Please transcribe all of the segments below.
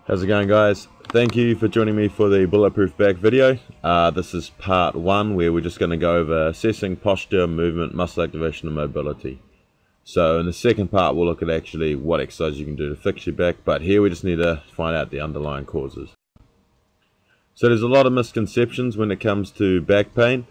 How's it going, guys? Thank you for joining me for the Bulletproof back video. This is part one, where we're just going to go over assessing posture, movement, muscle activation and mobility. So in the second part we'll look at actually what exercise you can do to fix your back, but here we just need to find out the underlying causes. So there's a lot of misconceptions when it comes to back pain.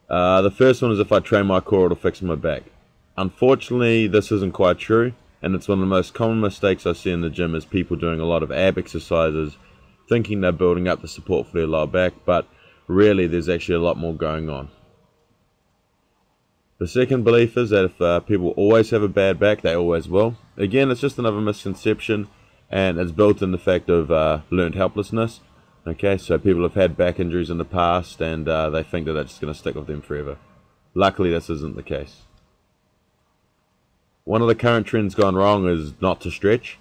The first one is if I train my core it'll fix my back. Unfortunately this isn't quite true. And it's one of the most common mistakes I see in the gym is people doing a lot of ab exercises, thinking they're building up the support for their lower back, but really there's actually a lot more going on. The second belief is that if people always have a bad back, they always will. Again, it's just another misconception, and it's built in the fact of learned helplessness. Okay, so people have had back injuries in the past, and they think that that's just going to stick with them forever. Luckily, this isn't the case. One of the current trends gone wrong is not to stretch.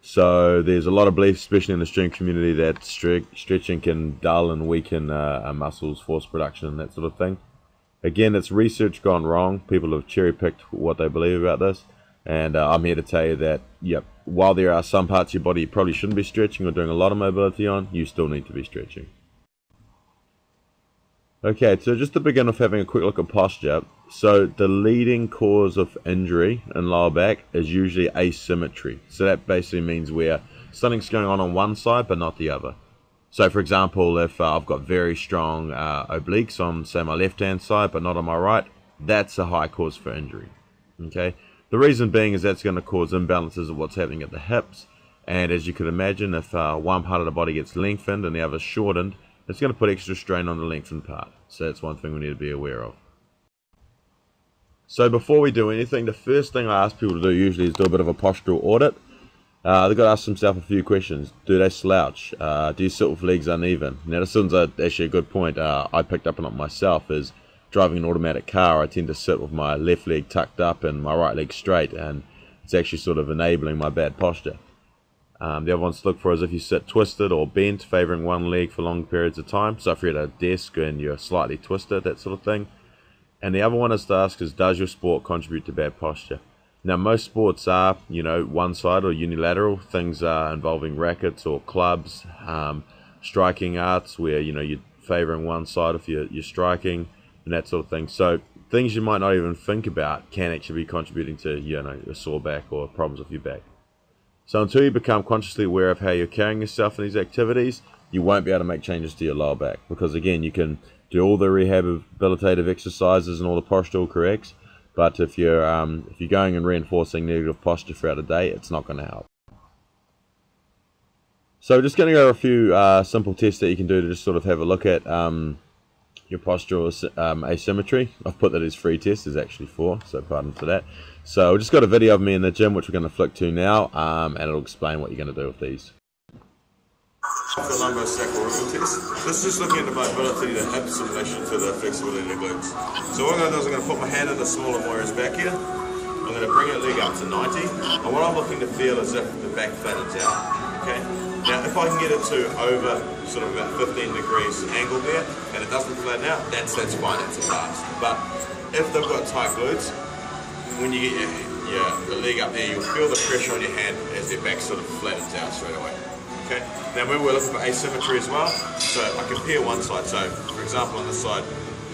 So there's a lot of belief, especially in the strength community, that stretching can dull and weaken our muscles, force production and that sort of thing. Again, it's research gone wrong. People have cherry-picked what they believe about this. And I'm here to tell you that, yep, while there are some parts of your body you probably shouldn't be stretching or doing a lot of mobility on, you still need to be stretching. Okay, so just to begin with having a quick look at posture. So the leading cause of injury in lower back is usually asymmetry. So that basically means where something's going on one side but not the other. So for example, if I've got very strong obliques on, say, my left hand side but not on my right, that's a high cause for injury. Okay, the reason being is that's going to cause imbalances of what's happening at the hips, and as you could imagine, if one part of the body gets lengthened and the other shortened, it's going to put extra strain on the lengthened part. So that's one thing we need to be aware of. So before we do anything, the first thing I ask people to do usually is do a bit of a postural audit. They've got to ask themselves a few questions. Do they slouch? Do you sit with legs uneven? Now this one's actually a good point. I picked up on it myself. Is driving an automatic car, I tend to sit with my left leg tucked up and my right leg straight, and it's actually sort of enabling my bad posture. The other ones to look for is if you sit twisted or bent, favouring one leg for long periods of time. So if you're at a desk and you're slightly twisted, that sort of thing. And the other one is to ask is, does your sport contribute to bad posture? Now most sports are, one side or unilateral. Things are involving rackets or clubs, striking arts where, you're favouring one side if you're striking and that sort of thing. So things you might not even think about can actually be contributing to, a sore back or problems with your back. So until you become consciously aware of how you're carrying yourself in these activities, you won't be able to make changes to your lower back. Because again, you can do all the rehabilitative exercises and all the postural corrects, but if you're going and reinforcing negative posture throughout the day, it's not going to help. So we're just going to go over a few simple tests that you can do to just sort of have a look at your postural asymmetry. I've put that as 3 tests, there's actually 4, so pardon for that. So we've just got a video of me in the gym which we're going to flick to now, and it'll explain what you're going to do with these. For the lumbosacral test, this is just looking at the mobility of the hips in relation to the flexibility of the glutes. So what I'm going to do is I'm going to put my hand in the smaller areas back here. I'm going to bring that leg up to 90, and what I'm looking to feel is if the back flattens out. Okay. Now if I can get it to over sort of about 15 degrees angle there, and it doesn't flatten out, that's fine, that's a pass. But if they've got tight glutes, when you get the leg up there, you'll feel the pressure on your hand as their back sort of flattens out straight away. Okay. Now when we're looking for asymmetry as well, so I compare one side. So for example on this side,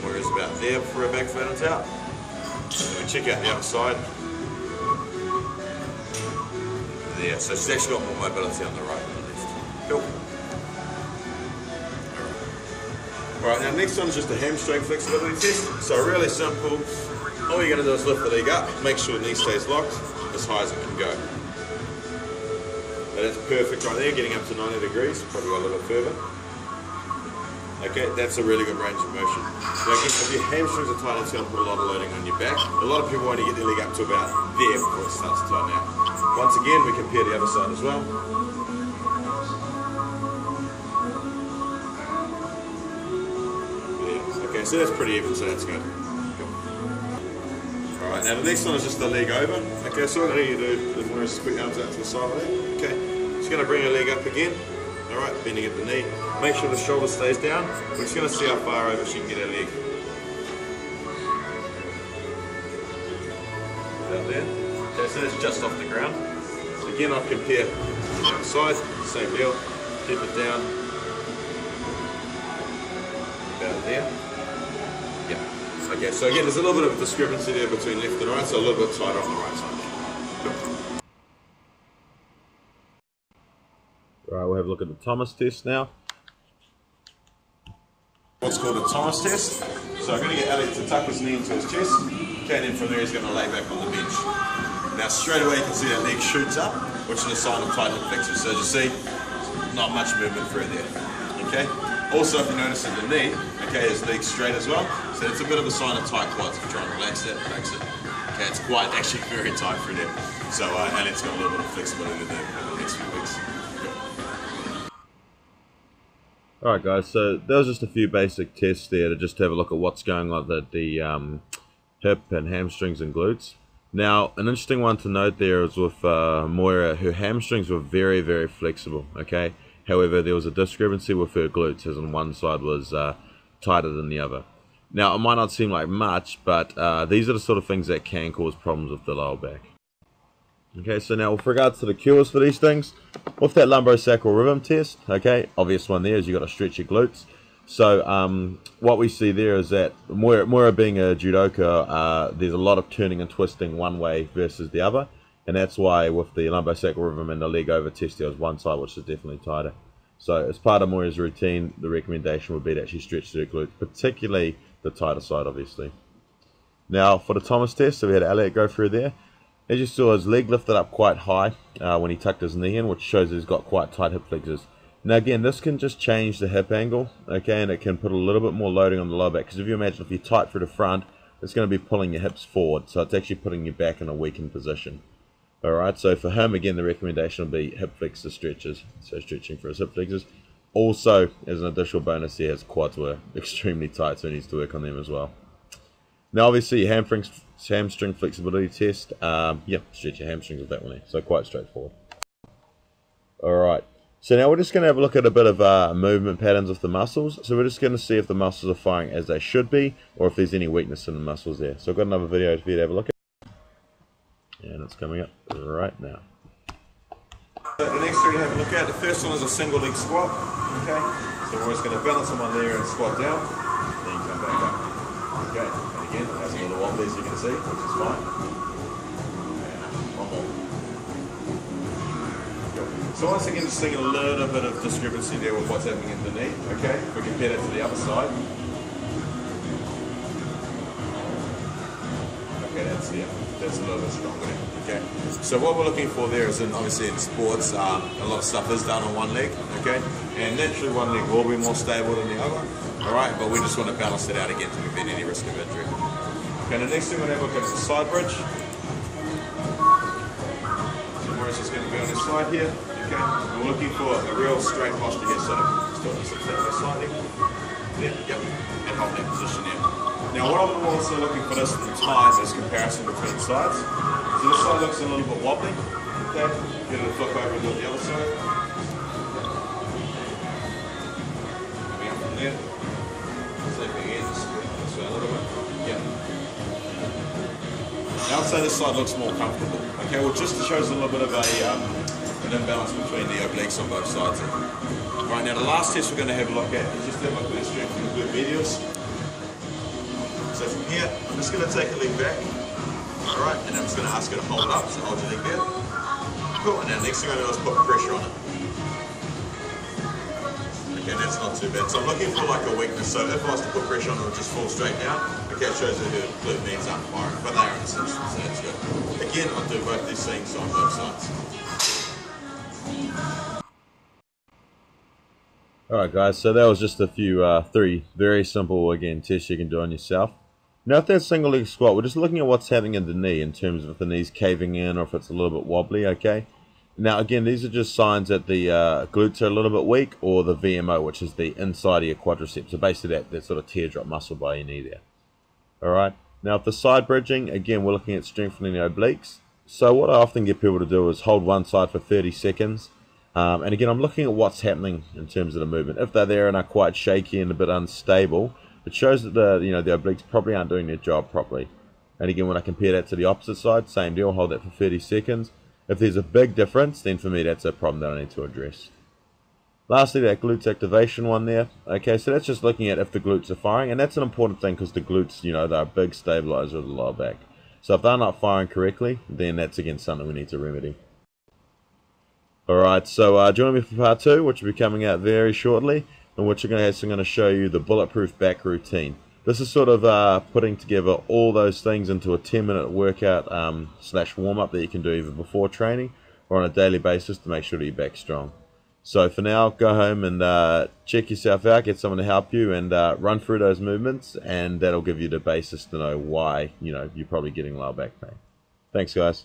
where it's about there before our back flattens out, and we check out the other side. There, so she's actually got more mobility on the right than the left. Cool. Alright, now next one is just a hamstring flexibility test. So really simple. All you're going to do is lift the leg up, make sure the knee stays locked as high as it can go. That's perfect right there, getting up to 90 degrees, probably go a little bit further. Okay, that's a really good range of motion. Now again, if your hamstrings are tight, it's going to put a lot of loading on your back. A lot of people want to get their leg up to about there before it starts to tighten out. Once again, we compare the other side as well. Yeah. Okay, so that's pretty even, so that's good. Alright, now the next one is just the leg over. Okay, so what I need you to do is more just put your arms out to the side of that. Okay, just going to bring your leg up again. Alright, bending at the knee. Make sure the shoulder stays down. We're just going to see how far over she can get her leg. About there. Okay, so that's just off the ground. So again, I'll compare the other side, same deal. Keep it down. About there. Yeah. Okay, so again, there's a little bit of a discrepancy there between left and right, so a little bit tighter on the right side. Cool. Right, we'll have a look at the Thomas test now. What's called a Thomas test. So I'm going to get Elliot to tuck his knee into his chest. Okay, and then from there he's going to lay back on the bench. Now straight away you can see that leg shoots up, which is a sign of tight hip flexor. So as you see, not much movement through there. Okay. Also, if you notice in the knee, okay, his leg's straight as well. So it's a bit of a sign of tight quads. If you try and relax it, relax it. Okay, it's quite actually very tight through there. So Elliot's got a little bit of flexibility there over the next few weeks. Alright guys, so there was just a few basic tests there to just have a look at what's going on at the hip and hamstrings and glutes. Now, an interesting one to note there is with Moira, her hamstrings were very, very flexible, okay? However, there was a discrepancy with her glutes, as on one side was tighter than the other. Now, it might not seem like much, but these are the sort of things that can cause problems with the lower back. Okay, so now with regards to the cures for these things, with that lumbosacral rhythm test, okay, obvious one there is you've got to stretch your glutes. So what we see there is that Moira being a judoka, there's a lot of turning and twisting one way versus the other, and that's why with the lumbosacral rhythm and the leg over test there was one side which is definitely tighter. So as part of Moira's routine, the recommendation would be that she stretches her glutes, particularly the tighter side obviously. Now for the Thomas test, so we had Elliot go through there. As you saw, his leg lifted up quite high when he tucked his knee in, which shows that he's got quite tight hip flexors. Now again, this can just change the hip angle, okay, and it can put a little bit more loading on the lower back, because if you imagine if you're tight through the front, it's going to be pulling your hips forward, so it's actually putting your back in a weakened position. Alright, so for him, again, the recommendation will be hip flexor stretches, so stretching for his hip flexors. Also, as an additional bonus here, his quads were extremely tight, so he needs to work on them as well. Now obviously your hamstring flexibility test, yeah, stretch your hamstrings with that one there, so quite straightforward. Alright, so now we're just going to have a look at a bit of movement patterns of the muscles. So we're just going to see if the muscles are firing as they should be, or if there's any weakness in the muscles there. So I've got another video for you to have a look at, and it's coming up right now. The next three to have a look at, the first one is a single leg squat, okay, so we're just going to balance them on there and squat down, then you come back up, okay, and again, it has a little wobble as you can see, which is fine, and one more. So once again, just seeing a little bit of discrepancy there with what's happening in the knee, okay, if we compare that to the other side, okay, that's a little bit stronger there. Okay, so what we're looking for there is, obviously in sports, a lot of stuff is done on one leg, okay, and naturally one leg will be more stable than the other, alright, but we just want to balance it out again to prevent any risk of injury. Okay, the next thing we're going to look at is the side bridge. So Maurice is going to be on his side here, okay, we're looking for a real straight posture here, so still sit that way slightly, there, yep, and hold that position there. Now what I'm also looking for this time is comparison between sides. So this side looks a little bit wobbly. Okay, get it to flip over and do it the other side. Coming up from there. Same again, just this way a little bit. Yeah. Now I'd say this side looks more comfortable. Okay, well just shows a little bit of an imbalance between the obliques on both sides here. Right, now the last test we're going to have a look at is just have a look at the strength of the glute medius. So from here, I'm just going to take a leg back, alright, and I'm just going to ask you to hold it up, so hold your leg there. Cool, and now next thing I do is put pressure on it. Okay, that's not too bad. So I'm looking for like a weakness, so if I was to put pressure on it, it would just fall straight down. Okay, it shows that the glute medius aren't firing, but they are in a sense, so that's good. Again, I'll do both these things on both sides. Alright guys, so that was just a few, three very simple, again, tests you can do on yourself. Now if that's single leg squat, we're just looking at what's happening in the knee in terms of if the knee's caving in or if it's a little bit wobbly, okay? Now again, these are just signs that the glutes are a little bit weak, or the VMO, which is the inside of your quadriceps, so basically that sort of teardrop muscle by your knee there. Alright, now if the side bridging, again we're looking at strengthening the obliques. So what I often get people to do is hold one side for 30 seconds. And again, I'm looking at what's happening in terms of the movement. If they're there and are quite shaky and a bit unstable, it shows that the obliques probably aren't doing their job properly. And again, when I compare that to the opposite side, same deal, hold that for 30 seconds. If there's a big difference, then for me that's a problem that I need to address. Lastly, that glutes activation one there. Okay, so that's just looking at if the glutes are firing, and that's an important thing because the glutes, you know, they're a big stabilizer of the lower back. So if they're not firing correctly, then that's again something we need to remedy. Alright, so join me for part 2, which will be coming out very shortly, in which I'm going to show you the bulletproof back routine. This is sort of putting together all those things into a 10-minute workout slash warm-up that you can do either before training or on a daily basis to make sure that your back's strong. So for now, go home and check yourself out, get someone to help you, and run through those movements, and that'll give you the basis to know why, you know, you're probably getting lower back pain. Thanks, guys.